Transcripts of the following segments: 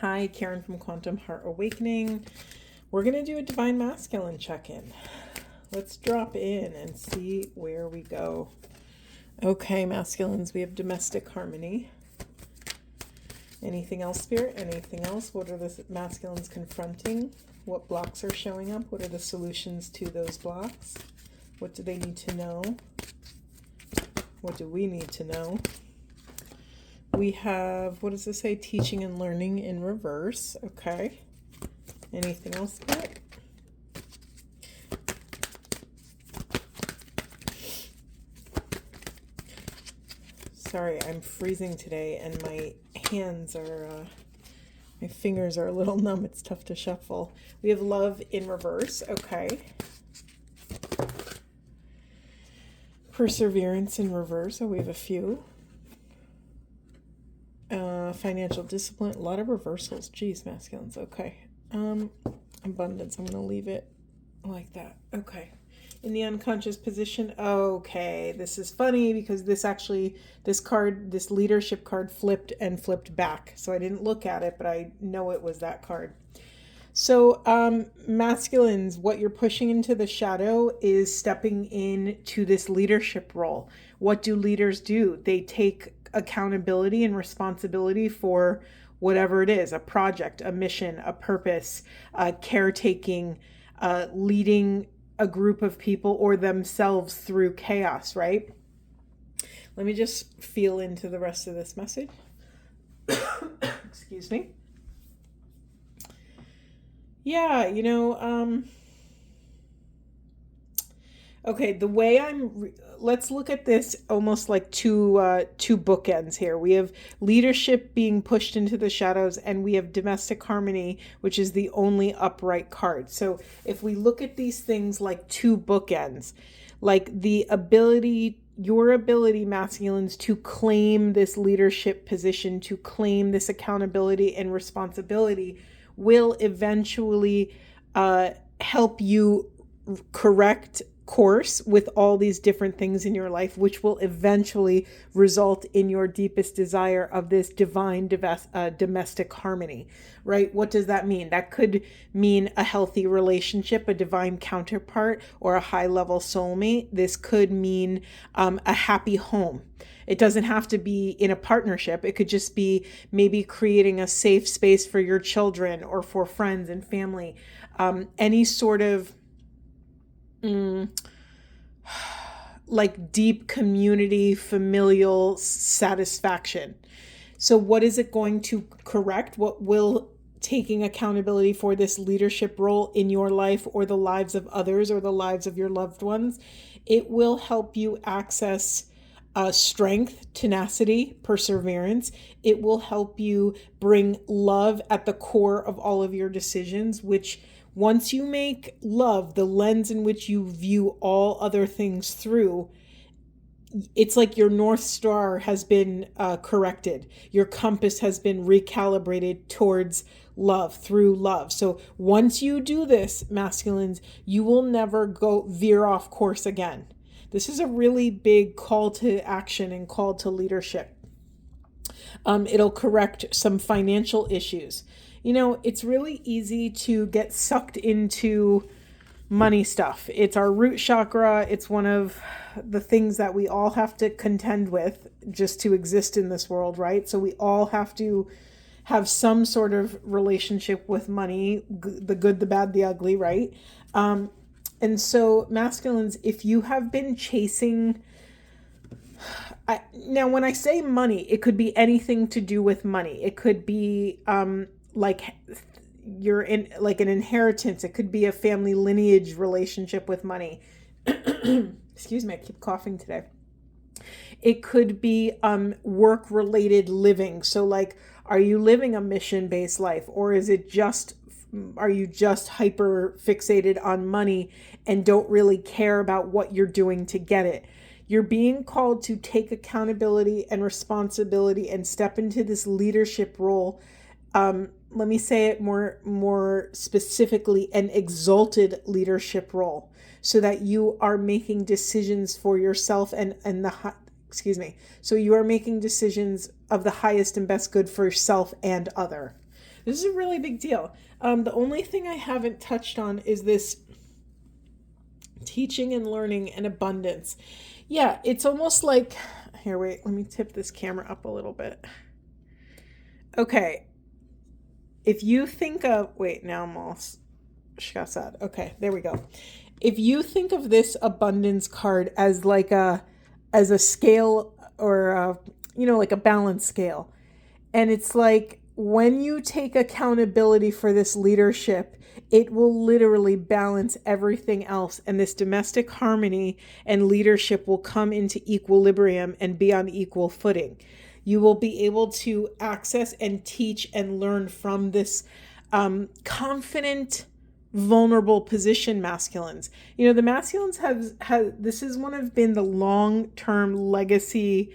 Hi, Karen from Quantum Heart Awakening. We're going to do a Divine Masculine check-in. Let's drop in and see where we go. Okay, masculines, we have domestic harmony. Anything else, Spirit? Anything else? What are the masculines confronting? What blocks are showing up? What are the solutions to those blocks? What do they need to know? What do we need to know? We have, what does this say? Teaching and learning in reverse. Okay. Anything else, Spirit? Sorry, I'm freezing today and my hands are, my fingers are a little numb. It's tough to shuffle. We have love in reverse. Okay. Perseverance in reverse. Oh, we have a few. Financial discipline. A lot of reversals. Geez, masculines. Okay. Abundance. I'm going to leave it like that. Okay. In the unconscious position. Okay. This is funny because this card, this leadership card flipped and flipped back. So I didn't look at it, but I know it was that card. So masculines, what you're pushing into the shadow is stepping into this leadership role. What do leaders do? They take accountability and responsibility for whatever it is, a project, a mission, a purpose, caretaking, leading a group of people or themselves through chaos, right? Let me just feel into the rest of this message. Excuse me. Yeah, okay, the way let's look at this almost like two bookends here. We have leadership being pushed into the shadows, and we have domestic harmony, which is the only upright card. So if we look at these things like two bookends, like your ability, masculines, to claim this leadership position, to claim this accountability and responsibility will eventually help you correct course with all these different things in your life, which will eventually result in your deepest desire of this divine domestic harmony, right? What does that mean? That could mean a healthy relationship, a divine counterpart, or a high-level soulmate. This could mean a happy home. It doesn't have to be in a partnership. It could just be maybe creating a safe space for your children or for friends and family. Any sort of like deep community, familial satisfaction. So what is it going to correct? What will taking accountability for this leadership role in your life or the lives of others or the lives of your loved ones? It will help you access strength, tenacity, perseverance. It will help you bring love at the core of all of your decisions, which once you make love the lens in which you view all other things through, it's like your North Star has been corrected. Your compass has been recalibrated towards love, through love. So once you do this, masculines, you will never veer off course again. This is a really big call to action and call to leadership. It'll correct some financial issues. It's really easy to get sucked into money stuff. It's our root chakra. It's one of the things that we all have to contend with just to exist in this world, right? So we all have to have some sort of relationship with money, the good, the bad, the ugly, right? And so masculines, if you have been chasing, now when I say money, it could be anything to do with money. It could be like you're in like an inheritance. It could be a family lineage relationship with money. Excuse me, I keep coughing today. It could be work-related living. So like, are you living a mission-based life, or are you just hyper fixated on money and don't really care about what you're doing to get it? You're being called to take accountability and responsibility and step into this leadership role. Let me say it more specifically, an exalted leadership role, so that you are making decisions for yourself so you are making decisions of the highest and best good for yourself and other. This is a really big deal. The only thing I haven't touched on is this teaching and learning and abundance. Yeah, it's almost like, here, wait, let me tip this camera up a little bit. Okay. If you think of, wait, now I'm all shkasad. Okay, there we go. If you think of this abundance card as like as a scale, or like a balance scale, and it's like when you take accountability for this leadership, it will literally balance everything else, and this domestic harmony and leadership will come into equilibrium and be on equal footing. You will be able to access and teach and learn from this confident, vulnerable position, masculines. The masculines have this is one of been the long-term legacy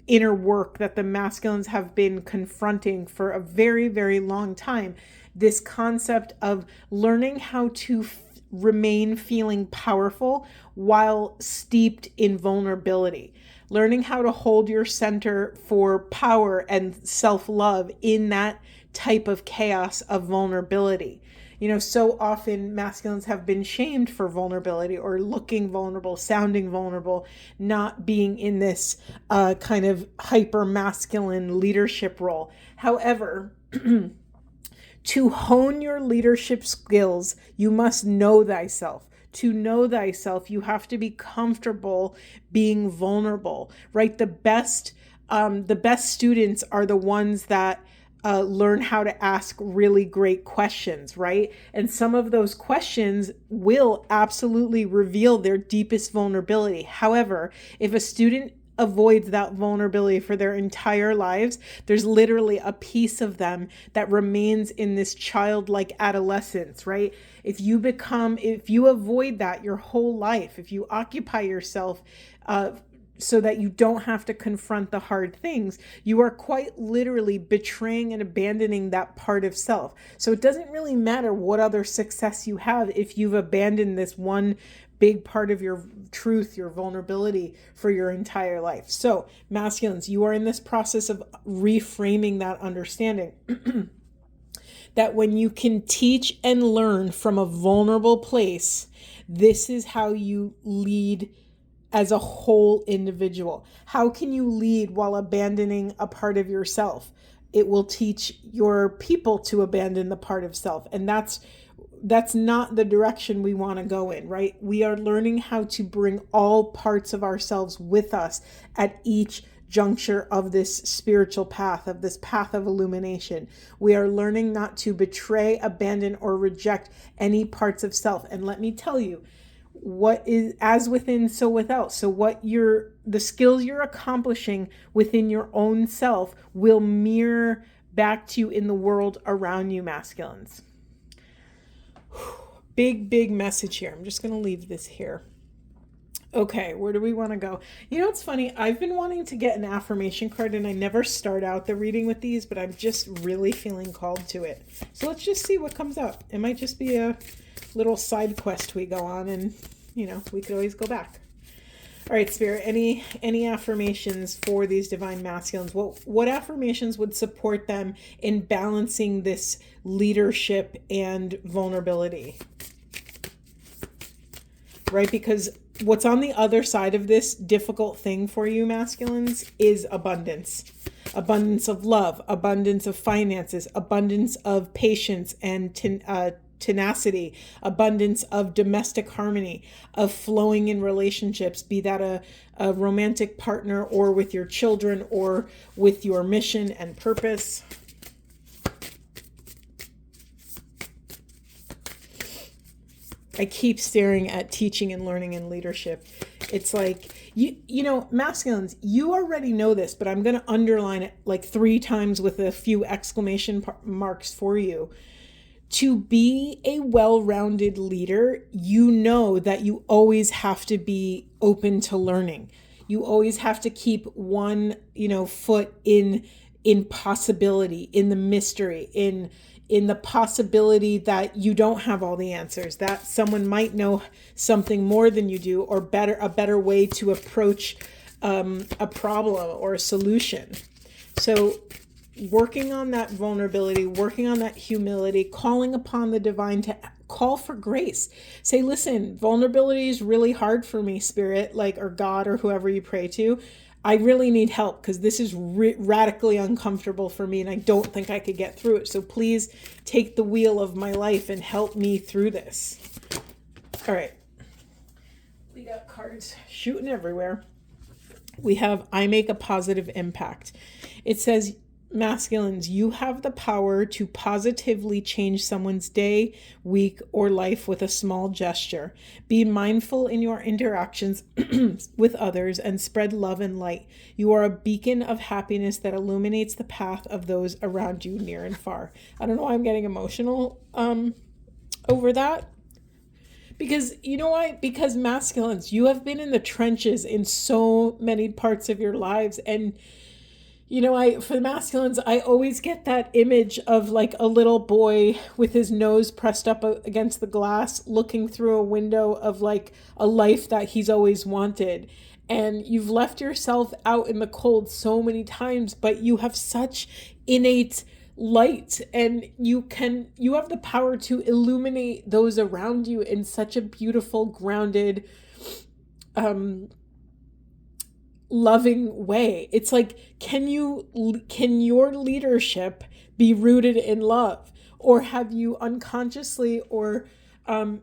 inner work that the masculines have been confronting for a very, very long time. This concept of learning how to remain feeling powerful while steeped in vulnerability. Learning how to hold your center for power and self-love in that type of chaos of vulnerability. So often masculines have been shamed for vulnerability, or looking vulnerable, sounding vulnerable, not being in this kind of hyper masculine leadership role. However, to hone your leadership skills, you must know thyself. To know thyself, you have to be comfortable being vulnerable, right? The best students are the ones that learn how to ask really great questions, right? And some of those questions will absolutely reveal their deepest vulnerability. However, if a student avoids that vulnerability for their entire lives, there's literally a piece of them that remains in this childlike adolescence, right? If you avoid that your whole life, if you occupy yourself so that you don't have to confront the hard things, you are quite literally betraying and abandoning that part of self. So it doesn't really matter what other success you have if you've abandoned this one big part of your truth, your vulnerability, for your entire life. So masculines, you are in this process of reframing that understanding. That when you can teach and learn from a vulnerable place, this is how you lead as a whole individual. How can you lead while abandoning a part of yourself? It will teach your people to abandon the part of self. And that's not the direction we want to go in, right? We are learning how to bring all parts of ourselves with us at each juncture of this spiritual path, of this path of illumination. We are learning not to betray, abandon, or reject any parts of self. And let me tell you, what is as within, so without. So the skills you're accomplishing within your own self will mirror back to you in the world around you, masculines. Big message here. I'm just going to leave this here. Okay, where do we want to go? It's funny. I've been wanting to get an affirmation card, and I never start out the reading with these, but I'm just really feeling called to it. So let's just see what comes up. It might just be a little side quest we go on, and we could always go back. All right, Spirit, any affirmations for these divine masculines? What affirmations would support them in balancing this leadership and vulnerability? Right? Because what's on the other side of this difficult thing for you, masculines, is abundance. Abundance of love, abundance of finances, abundance of patience and tenacity, abundance of domestic harmony, of flowing in relationships, be that a romantic partner, or with your children, or with your mission and purpose. I keep staring at teaching and learning and leadership. It's like, masculines, you already know this, but I'm going to underline it like 3 times with a few exclamation marks for you. To be a well-rounded leader, you know that you always have to be open to learning. You always have to keep one, foot in possibility, in the mystery, in the possibility that you don't have all the answers, that someone might know something more than you do, or a better way to approach a problem or a solution. So working on that vulnerability, working on that humility, calling upon the divine to call for grace. Say, listen, vulnerability is really hard for me, Spirit, like, or God, or whoever you pray to. I really need help because this is radically uncomfortable for me and I don't think I could get through it. So please take the wheel of my life and help me through this. All right. We got cards shooting everywhere. We have, I make a positive impact. It says, masculines, you have the power to positively change someone's day, week, or life with a small gesture. Be mindful in your interactions with others and spread love and light. You are a beacon of happiness that illuminates the path of those around you near and far. I don't know why I'm getting emotional over that. Because you know why? Because masculines, you have been in the trenches in so many parts of your lives. And you know, for the masculines, I always get that image of like a little boy with his nose pressed up against the glass, looking through a window of like a life that he's always wanted. And you've left yourself out in the cold so many times, but you have such innate light and you have the power to illuminate those around you in such a beautiful, grounded, loving way. It's like, can your leadership be rooted in love? Or have you unconsciously, or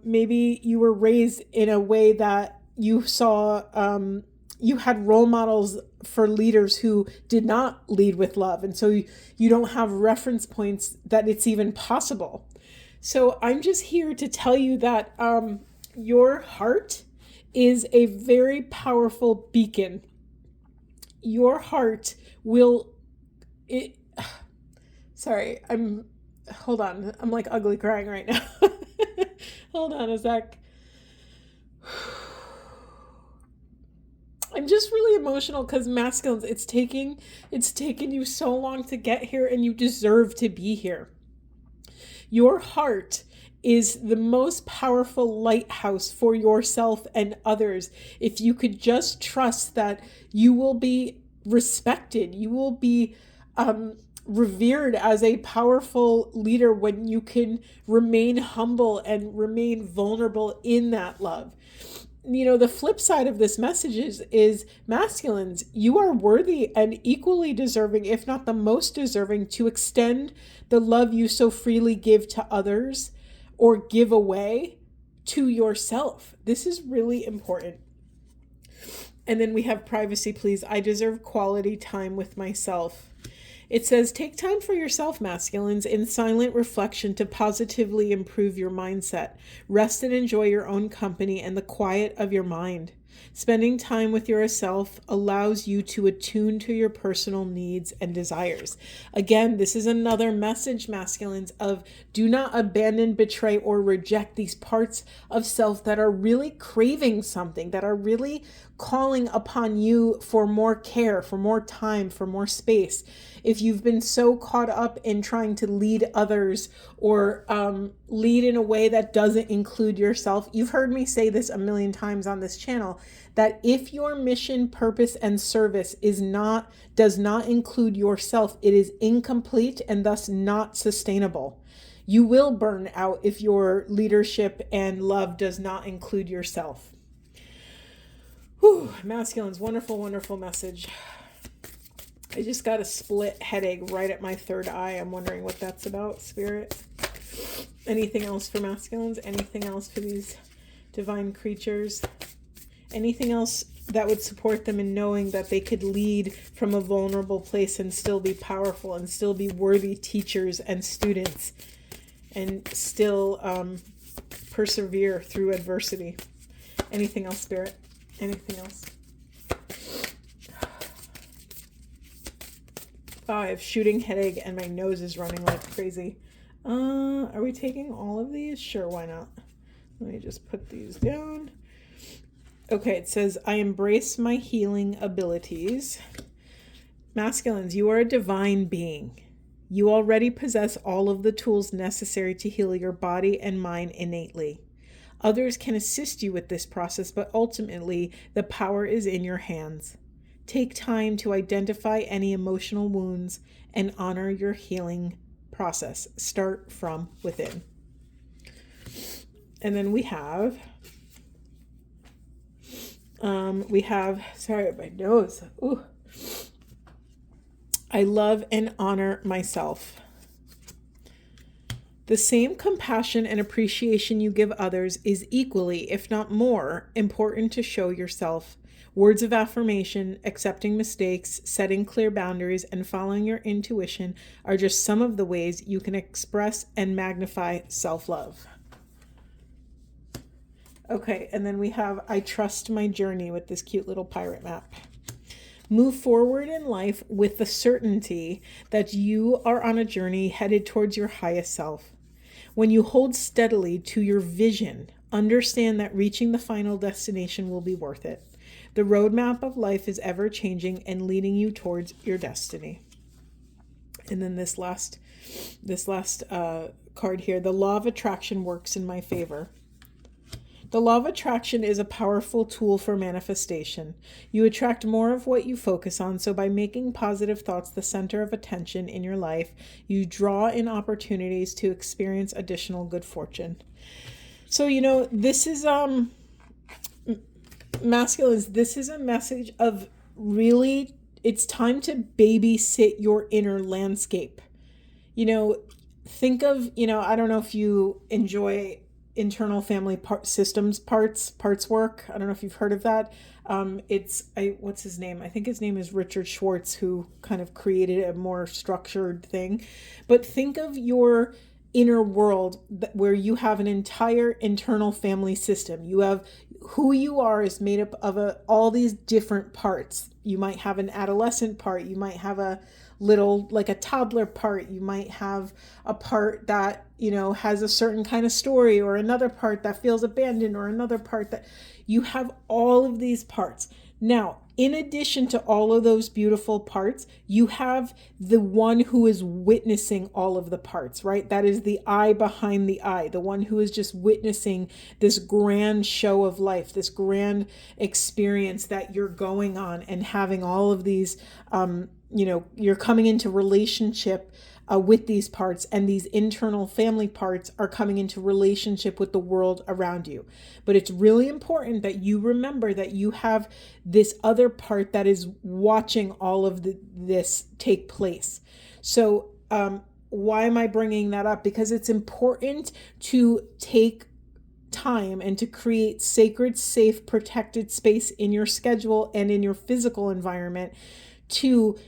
maybe you were raised in a way that you saw, you had role models for leaders who did not lead with love. And so you don't have reference points that it's even possible. So I'm just here to tell you that your heart is a very powerful beacon. Your heart will, hold on. I'm like ugly crying right now. Hold on a sec. I'm just really emotional because masculines, it's taken you so long to get here and you deserve to be here. Your heart is the most powerful lighthouse for yourself and others. If you could just trust that you will be respected, you will be revered as a powerful leader when you can remain humble and remain vulnerable in that love. You know, the flip side of this message is masculines, you are worthy and equally deserving, if not the most deserving, to extend the love you so freely give to others or give away to yourself. This is really important. And then we have privacy, please. I deserve quality time with myself. It says, take time for yourself, masculines, in silent reflection to positively improve your mindset. Rest and enjoy your own company and the quiet of your mind. Spending time with yourself allows you to attune to your personal needs and desires. Again, this is another message, masculines, of do not abandon, betray, or reject these parts of self that are really craving something, that are really calling upon you for more care, for more time, for more space. If you've been so caught up in trying to lead others or lead in a way that doesn't include yourself, you've heard me say this a million times on this channel, that if your mission, purpose, and service does not include yourself, it is incomplete and thus not sustainable. You will burn out if your leadership and love does not include yourself. Whew, masculines, wonderful, wonderful message. I just got a split headache right at my third eye. I'm wondering what that's about, Spirit. Anything else for masculines? Anything else for these divine creatures? Anything else that would support them in knowing that they could lead from a vulnerable place and still be powerful and still be worthy teachers and students and still persevere through adversity? Anything else, Spirit? Anything else? Oh, I have shooting headache and my nose is running like crazy. Are we taking all of these? Sure, why not? Let me just put these down. Okay, it says, I embrace my healing abilities. Masculines, you are a divine being. You already possess all of the tools necessary to heal your body and mind innately. Others can assist you with this process, but ultimately, the power is in your hands. Take time to identify any emotional wounds and honor your healing process. Start from within. And then we have, sorry, my nose. Ooh. I love and honor myself. The same compassion and appreciation you give others is equally, if not more, important to show yourself. Words of affirmation, accepting mistakes, setting clear boundaries, and following your intuition are just some of the ways you can express and magnify self-love. Okay, and then we have I trust my journey with this cute little pirate map. Move forward in life with the certainty that you are on a journey headed towards your highest self. When you hold steadily to your vision, understand that reaching the final destination will be worth it. The roadmap of life is ever changing and leading you towards your destiny. And then this last card here, the law of attraction works in my favor. The law of attraction is a powerful tool for manifestation. You attract more of what you focus on, so by making positive thoughts the center of attention in your life, you draw in opportunities to experience additional good fortune. So, this is, masculines, this is a message of really, it's time to babysit your inner landscape. Think of, I don't know if you enjoy internal family systems parts work. I don't know if you've heard of that. What's his name? I think his name is Richard Schwartz, who kind of created a more structured thing. But think of your inner world where you have an entire internal family system. You have who you are is made up of all these different parts. You might have an adolescent part. You might have a little, like a toddler part. You might have a part that, has a certain kind of story, or another part that feels abandoned, or another part that you have all of these parts. Now, in addition to all of those beautiful parts, you have the one who is witnessing all of the parts, right? That is the eye behind the eye, the one who is just witnessing this grand show of life, this grand experience that you're going on and having all of these, you're coming into relationship with these parts, and these internal family parts are coming into relationship with the world around you. But it's really important that you remember that you have this other part that is watching all of this take place. So why am I bringing that up? Because it's important to take time and to create sacred, safe, protected space in your schedule and in your physical environment to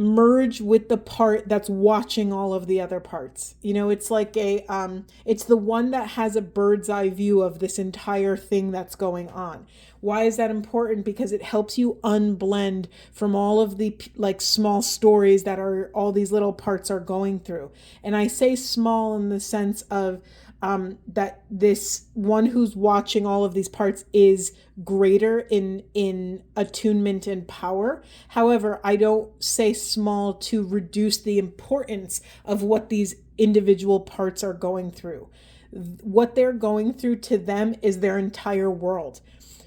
merge with the part that's watching all of the other parts. It's like it's the one that has a bird's eye view of this entire thing that's going on. Why is that important? Because it helps you unblend from all of the small stories that are all these little parts are going through. And I say small in the sense of that this one who's watching all of these parts is greater in attunement and power. However, I don't say small to reduce the importance of what these individual parts are going through. What they're going through to them is their entire world.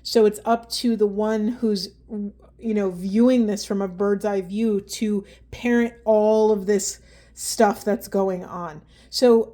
So it's up to the one who's, viewing this from a bird's eye view to parent all of this stuff that's going on. So,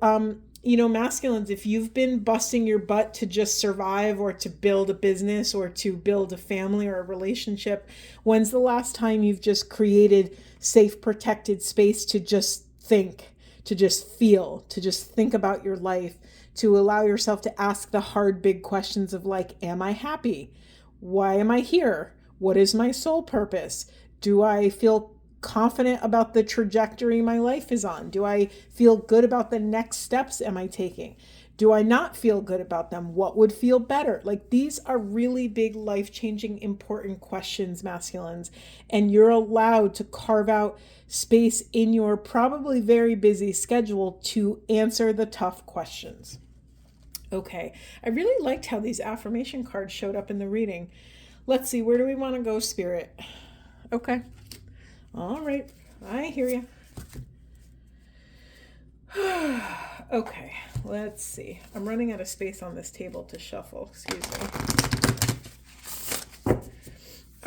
masculines, if you've been busting your butt to just survive or to build a business or to build a family or a relationship, when's the last time you've just created safe, protected space to just think, to just feel, to just think about your life, to allow yourself to ask the hard, big questions of am I happy? Why am I here? What is my soul purpose? Do I feel confident about the trajectory my life is on? Do I feel good about the next steps am I taking? Do I not feel good about them? What would feel better? These are really big, life-changing, important questions, masculines, and you're allowed to carve out space in your probably very busy schedule to answer the tough questions. Okay, I really liked how these affirmation cards showed up in the reading. Let's see, where do we want to go, Spirit? Okay. All right, I hear you. Okay, let's see. I'm running out of space on this table to shuffle. Excuse me.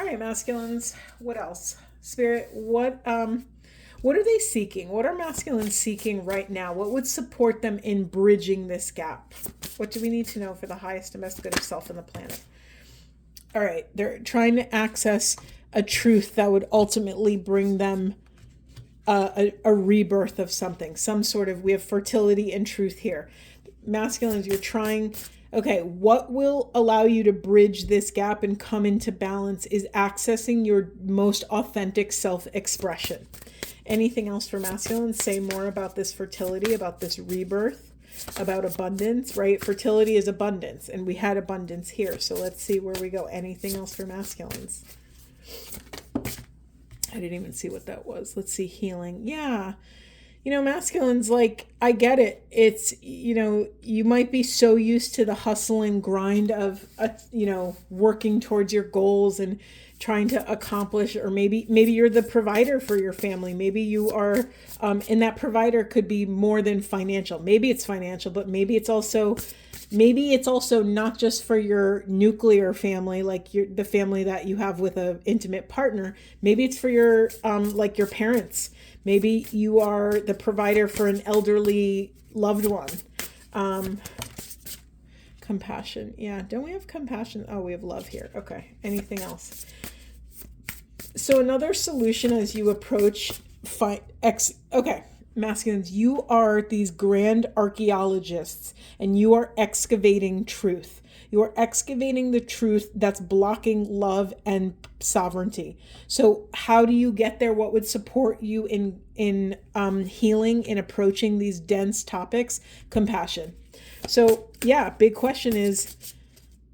All right, masculines, what else? Spirit, what are they seeking? What are masculines seeking right now? What would support them in bridging this gap? What do we need to know for the highest and best good of self and the planet? All right, they're trying to access a truth that would ultimately bring them a rebirth of something, some sort of, we have fertility and truth here. Masculines, you're trying, okay, what will allow you to bridge this gap and come into balance is accessing your most authentic self-expression. Anything else for masculines? Say more about this fertility, about this rebirth, about abundance, right? Fertility is abundance, and we had abundance here. So let's see where we go. Anything else for masculines? I didn't even see what that was. Let's see, healing. Yeah. Masculines, like, I get it. It's, you might be so used to the hustle and grind of, working towards your goals and trying to accomplish, or maybe you're the provider for your family. Maybe you are, and that provider could be more than financial. Maybe it's financial, but maybe it's also not just for your nuclear family, like the family that you have with an intimate partner. Maybe it's for your, like your parents. Maybe you are the provider for an elderly loved one. Compassion. Yeah. Don't we have compassion? Oh, we have love here. Okay. Anything else? So another solution as you approach masculines, you are these grand archaeologists and you are excavating truth. You are excavating the truth that's blocking love and sovereignty. So how do you get there? What would support you in healing, in approaching these dense topics? Compassion. So yeah, big question is,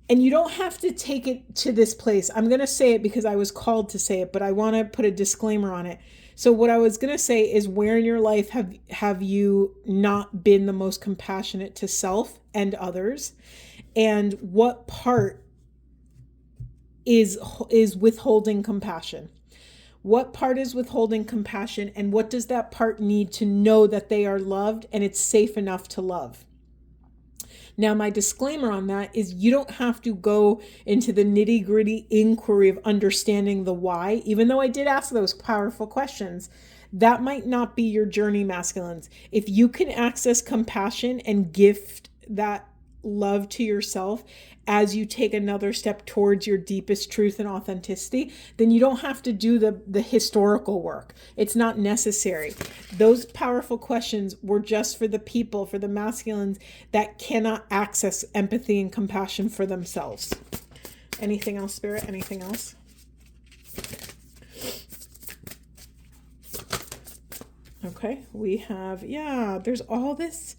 and you don't have to take it to this place. I'm going to say it because I was called to say it, but I want to put a disclaimer on it. So what I was going to say is, where in your life have you not been the most compassionate to self and others? And what part is withholding compassion? What part is withholding compassion, and what does that part need to know that they are loved and it's safe enough to love? Now, my disclaimer on that is you don't have to go into the nitty-gritty inquiry of understanding the why, even though I did ask those powerful questions. That might not be your journey, masculines. If you can access compassion and gift that love to yourself as you take another step towards your deepest truth and authenticity, then you don't have to do the historical work. It's not necessary. Those powerful questions were just for the people, for the masculines that cannot access empathy and compassion for themselves. Anything else, Spirit? Anything else? Okay, we have, there's all this.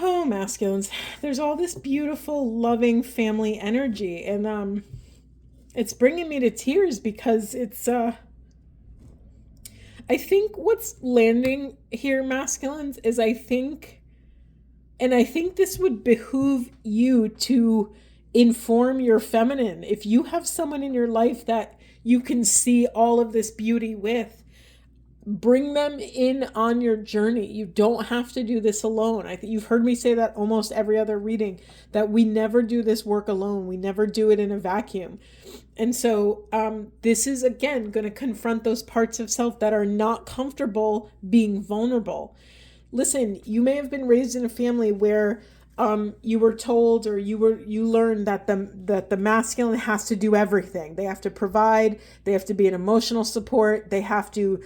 Oh, masculines, there's all this beautiful, loving family energy, and it's bringing me to tears because it's, I think what's landing here, masculines, is I think this would behoove you to inform your feminine. If you have someone in your life that you can see all of this beauty with, bring them in on your journey. You don't have to do this alone. I think you've heard me say that almost every other reading, that we never do this work alone. We never do it in a vacuum. And so this is, again, going to confront those parts of self that are not comfortable being vulnerable. Listen, you may have been raised in a family where you were told, or you learned that the masculine has to do everything. They have to provide. They have to be an emotional support. They have to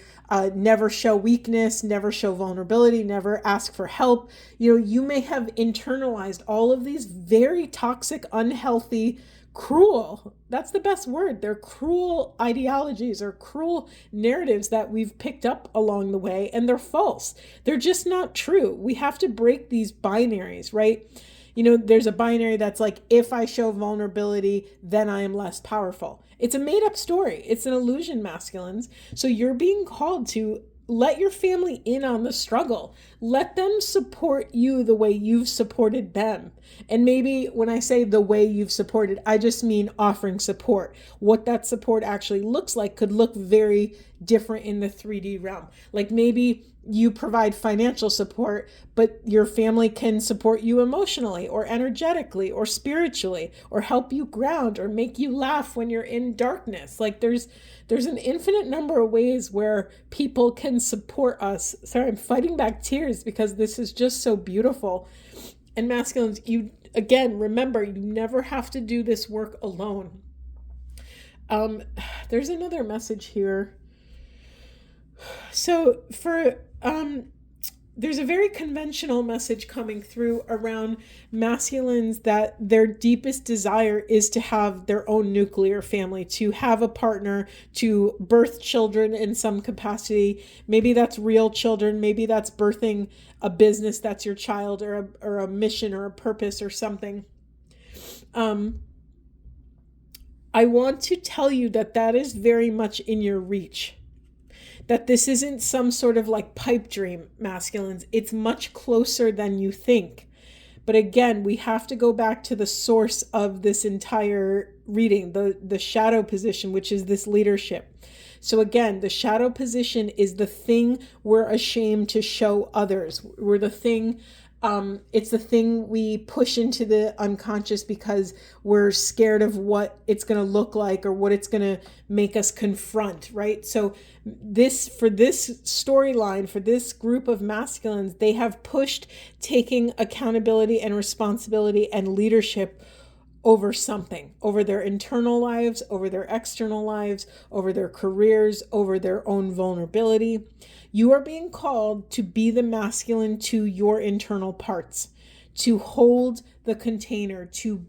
never show weakness, never show vulnerability, never ask for help. You may have internalized all of these very toxic, unhealthy, cruel, that's the best word. They're cruel ideologies or cruel narratives that we've picked up along the way, and they're false. They're just not true. We have to break these binaries, right? There's a binary that's like, if I show vulnerability, then I am less powerful. It's a made up story. It's an illusion, masculines. So you're being called to let your family in on the struggle. Let them support you the way you've supported them. And maybe when I say the way you've supported, I just mean offering support. What that support actually looks like could look very different in the 3D realm. Like maybe you provide financial support, but your family can support you emotionally or energetically or spiritually, or help you ground, or make you laugh when you're in darkness. Like there's an infinite number of ways where people can support us. Sorry, I'm fighting back tears because this is just so beautiful. And masculines, you again, remember, you never have to do this work alone. There's another message here. So there's a very conventional message coming through around masculines, that their deepest desire is to have their own nuclear family, to have a partner, to birth children in some capacity. Maybe that's real children. Maybe that's birthing a business that's your child, or a mission or a purpose or something. I want to tell you that is very much in your reach. That this isn't some sort of like pipe dream, masculines. It's much closer than you think. But again, we have to go back to the source of this entire reading, the shadow position, which is this leadership. So again, the shadow position is the thing we're ashamed to show others. We're the thing, it's the thing we push into the unconscious because we're scared of what it's going to look like or what it's going to make us confront, right? So for this storyline, for this group of masculines, they have pushed taking accountability and responsibility and leadership over something, over their internal lives, over their external lives, over their careers, over their own vulnerability. You are being called to be the masculine to your internal parts, to hold the container, to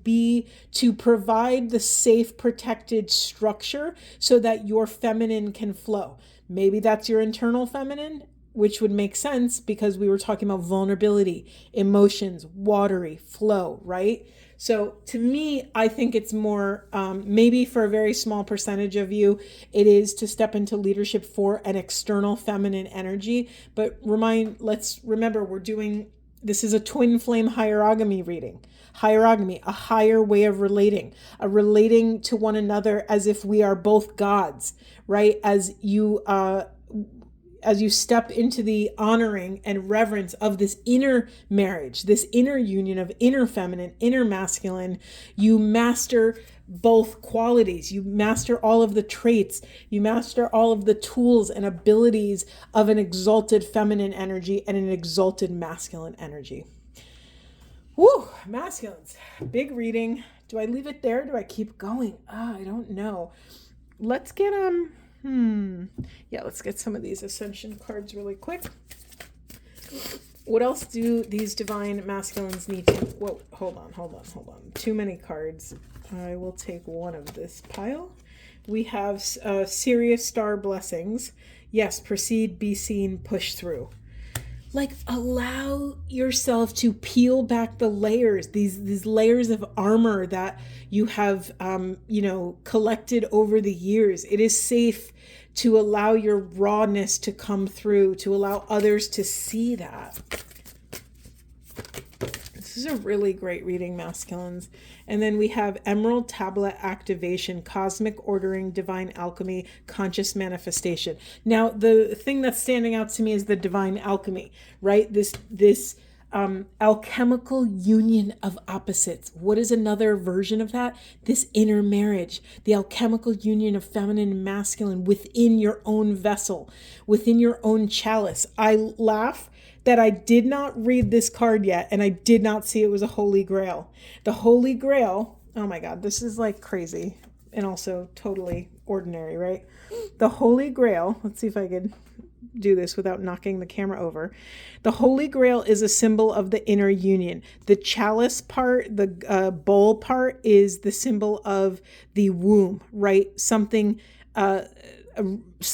provide the safe, protected structure so that your feminine can flow. Maybe that's your internal feminine, which would make sense because we were talking about vulnerability, emotions, watery flow, right? So to me, I think it's more, maybe for a very small percentage of you, it is to step into leadership for an external feminine energy. But let's remember, this is a twin flame hierogamy reading. Hierogamy, a higher way of relating to one another as if we are both gods, right? As you step into the honoring and reverence of this inner marriage, this inner union of inner feminine, inner masculine, you master both qualities. You master all of the traits. You master all of the tools and abilities of an exalted feminine energy and an exalted masculine energy. Woo, masculines. Big reading. Do I leave it there? Do I keep going? I don't know. Let's get let's get some of these ascension cards really quick. What else do these divine masculines need to... Whoa, hold on. Too many cards. I will take one of this pile. We have Sirius star blessings. Yes, proceed, be seen, push through. Like, allow yourself to peel back the layers, these layers of armor that you have, collected over the years. It is safe to allow your rawness to come through, to allow others to see that. This is a really great reading, masculines. And then we have Emerald Tablet Activation, Cosmic Ordering, Divine Alchemy, Conscious Manifestation. Now, the thing that's standing out to me is the Divine Alchemy, right? This alchemical union of opposites. What is another version of that? This inner marriage, the alchemical union of feminine and masculine within your own vessel, within your own chalice. I laugh that I did not read this card yet, and I did not see it was a Holy Grail. The Holy Grail, oh my God, this is like crazy and also totally ordinary, right? The Holy Grail, let's see if I can do this without knocking the camera over. The Holy Grail is a symbol of the inner union. The chalice part, the bowl part, is the symbol of the womb, right? Something, a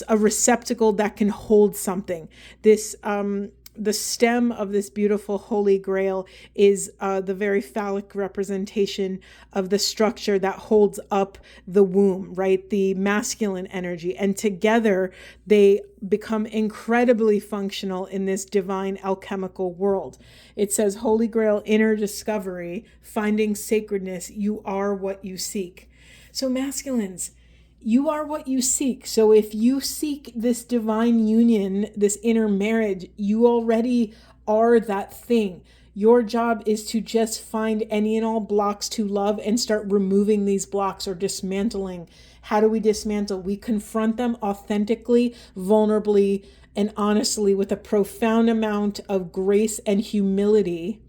receptacle that can hold something. This, the stem of this beautiful Holy Grail is the very phallic representation of the structure that holds up the womb, right? The masculine energy. And together they become incredibly functional in this divine alchemical world. It says, Holy Grail, inner discovery, finding sacredness, you are what you seek. So masculines, You are what you seek. So if you seek this divine union, this inner marriage, you already are that thing. Your job is to just find any and all blocks to love and start removing these blocks or dismantling. How do we dismantle? We confront them authentically, vulnerably, and honestly with a profound amount of grace and humility.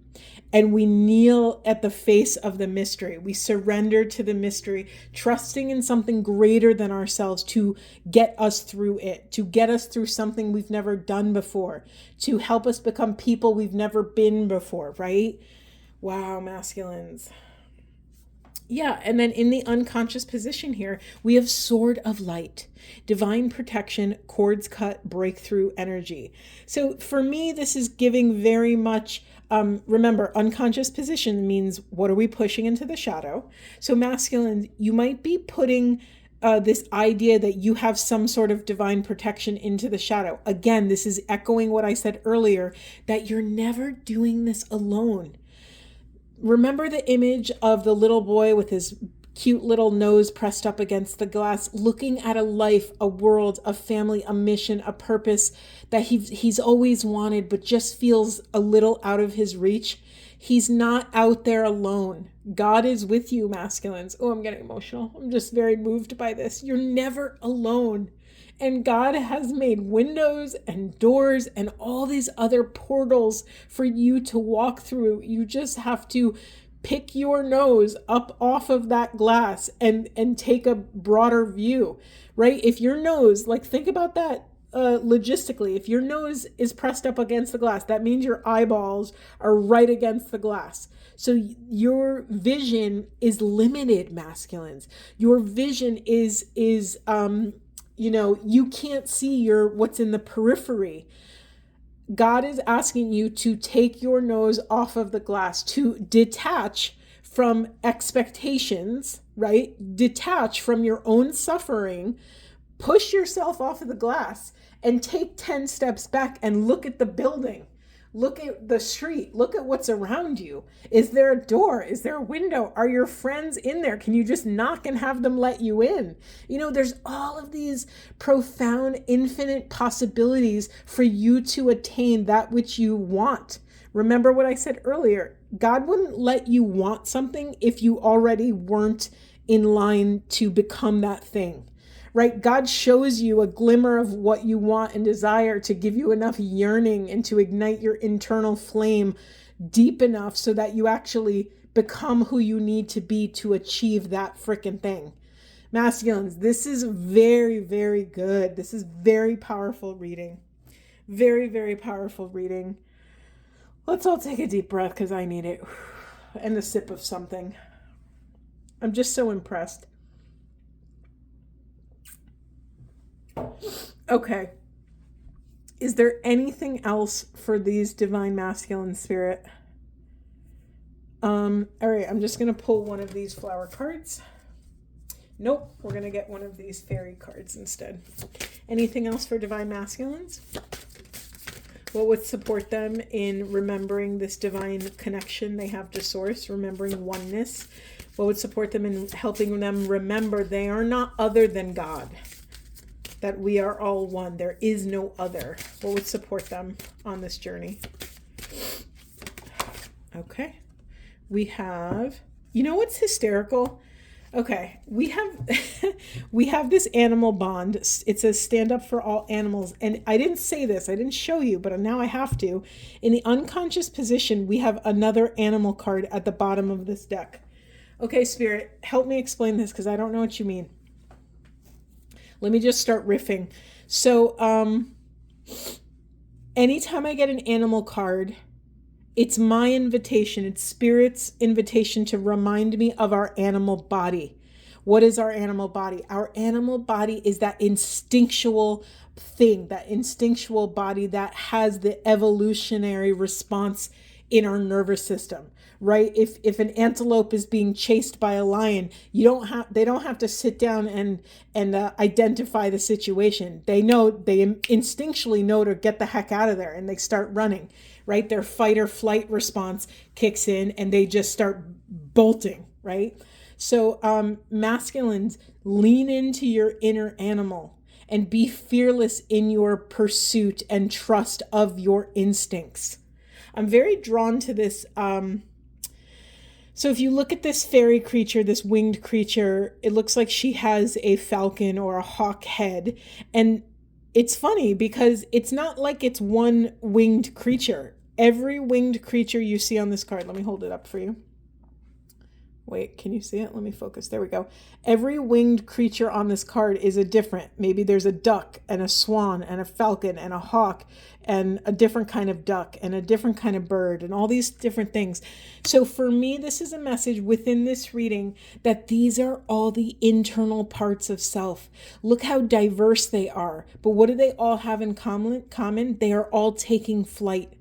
And we kneel at the face of the mystery. We surrender to the mystery, trusting in something greater than ourselves to get us through it, to get us through something we've never done before, to help us become people we've never been before, right? Wow, masculines. Yeah, and then in the unconscious position here, we have sword of light, divine protection, cords cut, breakthrough energy. So for me, this is giving very much, remember, unconscious position means what are we pushing into the shadow? So masculine, you might be putting this idea that you have some sort of divine protection into the shadow. Again, this is echoing what I said earlier, that you're never doing this alone. Remember the image of the little boy with his cute little nose pressed up against the glass, looking at a life, a world, a family, a mission, a purpose that he's always wanted, but just feels a little out of his reach. He's not out there alone. God is with you, masculines. Oh, I'm getting emotional. I'm just very moved by this. You're never alone. And God has made windows and doors and all these other portals for you to walk through. You just have to pick your nose up off of that glass and take a broader view, right? If your nose, like think about that logistically, if your nose is pressed up against the glass, that means your eyeballs are right against the glass. So your vision is limited, masculines. Your vision is you can't see what's in the periphery. God is asking you to take your nose off of the glass, to detach from expectations, right? Detach from your own suffering, push yourself off of the glass and take 10 steps back and look at the building. Look at the street. Look at what's around you. Is there a door? Is there a window? Are your friends in there? Can you just knock and have them let you in? There's all of these profound, infinite possibilities for you to attain that which you want. Remember what I said earlier. God wouldn't let you want something if you already weren't in line to become that thing. Right? God shows you a glimmer of what you want and desire to give you enough yearning and to ignite your internal flame deep enough so that you actually become who you need to be to achieve that frickin' thing. Masculines, this is very, very good. This is very powerful reading. Very, very powerful reading. Let's all take a deep breath because I need it. And a sip of something. I'm just so impressed. Okay. Is there anything else for these divine masculine spirit? All right, I'm just going to pull one of these flower cards. Nope, we're going to get one of these fairy cards instead. Anything else for divine masculines? What would support them in remembering this divine connection they have to source, remembering oneness? What would support them in helping them remember they are not other than God? That we are all one. There is no other. What would support them on this journey? Okay. We have, what's hysterical? Okay. We have this animal bond. It says stand up for all animals. And I didn't say this. I didn't show you, but now I have to. In the unconscious position, we have another animal card at the bottom of this deck. Okay, Spirit, help me explain this because I don't know what you mean. Let me just start riffing. So anytime I get an animal card, it's my invitation. It's Spirit's invitation to remind me of our animal body. What is our animal body? Our animal body is that instinctual thing, that instinctual body that has the evolutionary response in our nervous system. Right? If an antelope is being chased by a lion, they don't have to sit down and identify the situation. They instinctually know to get the heck out of there and they start running, right? Their fight or flight response kicks in and they just start bolting, right? So masculines, lean into your inner animal and be fearless in your pursuit and trust of your instincts. I'm very drawn to this. So if you look at this fairy creature, this winged creature, it looks like she has a falcon or a hawk head. And it's funny because it's not like it's one winged creature. Every winged creature you see on this card, let me hold it up for you. Wait, can you see it? Let me focus. There we go. Every winged creature on this card is a different. Maybe there's a duck and a swan and a falcon and a hawk and a different kind of duck and a different kind of bird and all these different things. So for me, this is a message within this reading that these are all the internal parts of self. Look how diverse they are. But what do they all have in common? They are all taking flight.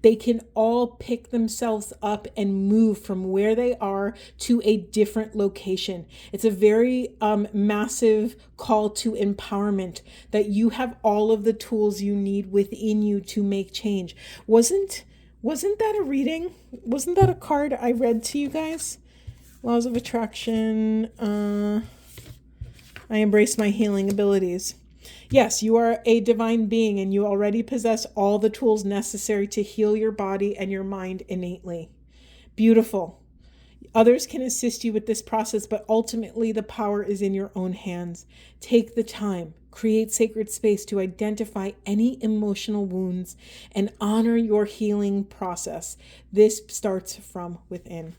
They can all pick themselves up and move from where they are to a different location. It's a very massive call to empowerment, that you have all of the tools you need within you to make change. Wasn't that a reading? Wasn't that a card I read to you guys? Laws of Attraction. I embrace my healing abilities. Yes, you are a divine being and you already possess all the tools necessary to heal your body and your mind innately. Beautiful. Others can assist you with this process, but ultimately the power is in your own hands. Take the time, create sacred space to identify any emotional wounds and honor your healing process. This starts from within.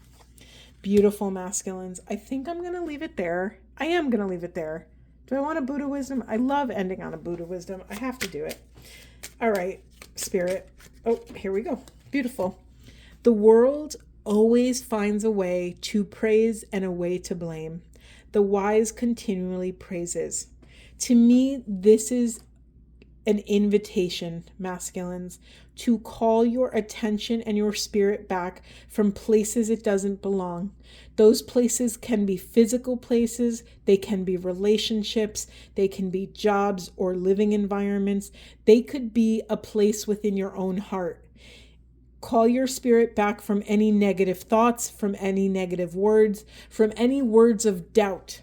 Beautiful, masculines. I think I'm going to leave it there. I am going to leave it there. Do I want a Buddha wisdom? I love ending on a Buddha wisdom. I have to do it. All right, Spirit. Oh, here we go. Beautiful. The world always finds a way to praise and a way to blame. The wise continually praises. To me, this is an invitation, masculines, to call your attention and your spirit back from places it doesn't belong. Those places can be physical places, they can be relationships, they can be jobs or living environments. They could be a place within your own heart. Call your spirit back from any negative thoughts, from any negative words, from any words of doubt.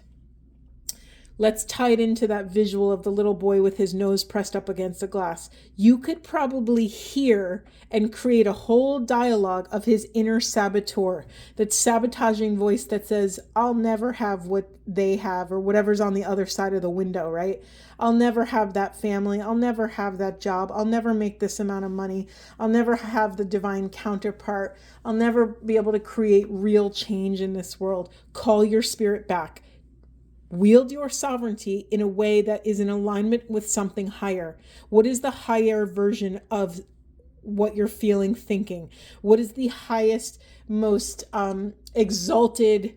Let's tie it into that visual of the little boy with his nose pressed up against the glass. You could probably hear and create a whole dialogue of his inner saboteur, that sabotaging voice that says, I'll never have what they have, or whatever's on the other side of the window, right? I'll never have that family. I'll never have that job. I'll never make this amount of money. I'll never have the divine counterpart. I'll never be able to create real change in this world. Call your spirit back. Wield your sovereignty in a way that is in alignment with something higher. What is the higher version of what you're feeling, thinking? What is the highest, most exalted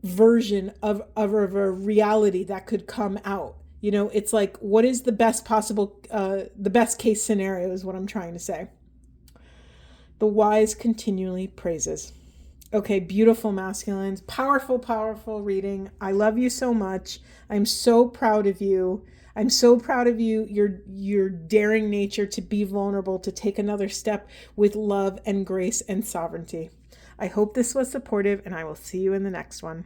version of a reality that could come out? You know, it's like, what is the best possible, the best case scenario is what I'm trying to say. The wise continually praises. Okay, beautiful, masculines. Powerful, powerful reading. I love you so much. I'm so proud of you. I'm so proud of you, your daring nature to be vulnerable, to take another step with love and grace and sovereignty. I hope this was supportive, and I will see you in the next one.